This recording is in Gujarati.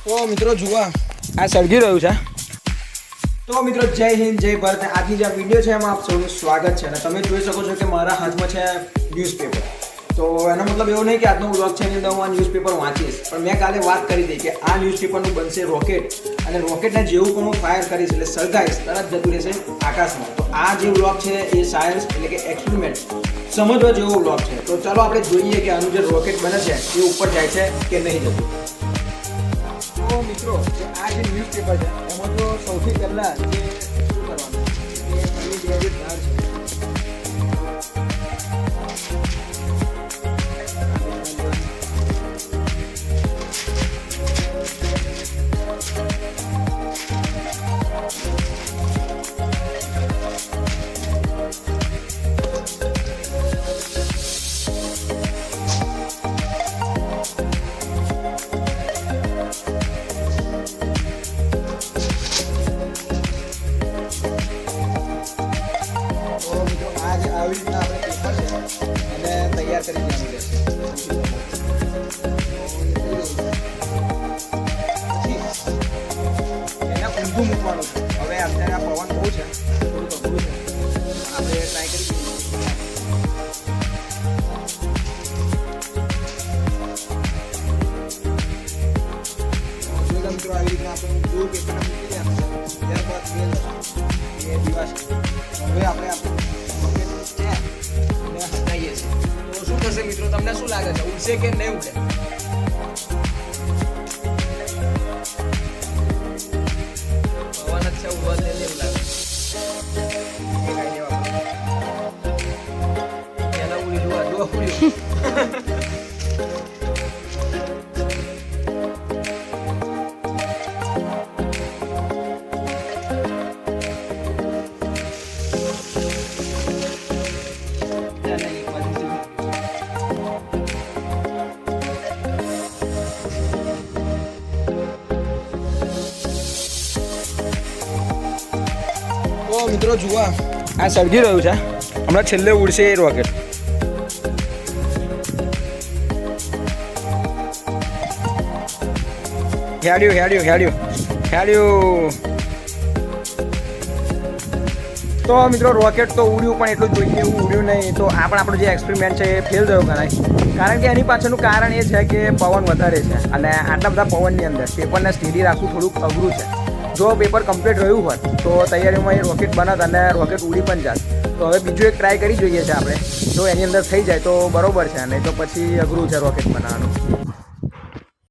તો મિત્રો જુઓ આ સળગી રહ્યું છે. તો મિત્રો જય હિન્દ જય ભારત. આજની જે વિડીયો છે એમાં આપ સૌનું સ્વાગત છે. અને તમે જોઈ શકો છો કે મારા હાથમાં છે ન્યૂઝપેપર. તો એનો મતલબ એવો નહીં કે આજનો વ્લોગ છે એની અંદર હું આ ન્યૂઝપેપર વાંચીશ, પણ મેં કાલે વાત કરી હતી કે આ ન્યૂઝપેપરનું બનશે રોકેટ, અને રોકેટને જેવું પણ હું ફાયર કરીશ એટલે સળગાઈશ તરત જતું રહેશે આકાશમાં. તો આ જે વ્લોગ છે એ સાયન્સ એટલે કે એક્સપેરિમેન્ટ સમજવા જેવો વ્લોગ છે. તો ચાલો આપણે જોઈએ કે આનું જે રોકેટ બને છે એ ઉપર જાય છે કે નહીં જતું. તો મિત્રો આ જે ન્યૂઝપેપર છે એમાં તો સૌથી પહેલાં જે શું કરવાનું કે એની જે ધાર છે આવી રીતના આપણે પેપર છે એને તૈયાર કરી દેવાનું રહેશે. એને ઊંધું મૂકવાનું છે. હવે અત્યારે આ પવન બહુ છે, થોડું અઘરું છે, આપણે ટ્રાય કરી મિત્રો આવી રીતના આપણે ઊંધું પેપરને મૂકી દેવાનું છે. ત્યારબાદ બે દિવસ હવે આપણે તો શું થશે મિત્રો, તમને શું લાગે છે ઉડશે કે નહીં ઉડે? પવન જ છે, ઉડવા દે એવું લાગે. પેલા ઉડી જોવા ઉડ્યું. તો મિત્રો જુઓ આ સળગી રહ્યું છે, હમણાં છેલ્લે ઉડશે એ રોકેટ. હેડ્યું. તો મિત્રો રોકેટ તો ઉડ્યું, પણ એટલું જોઈએ એવું ઉડ્યું નહીં. તો આ પણ આપણો જે એક્સપેરિમેન્ટ છે એ ફેલ થયો ગણાય, કારણ કે એની પાછળનું કારણ એ છે કે પવન વધારે છે, અને આટલા બધા પવનની અંદર પેપરને સ્ટેડી રાખવું થોડુંક અઘરું છે. જો પેપર કમ્પ્લીટ રહ્યું હોત તો તૈયારીમાં એ રોકેટ બનત અને રોકેટ ઉડી પણ જાત. તો હવે બીજું એક ટ્રાય કરી જોઈએ છે આપણે. જો એની અંદર થઈ જાય તો બરોબર છે, નહીં તો પછી અઘરું છે રોકેટ બનાવવાનું.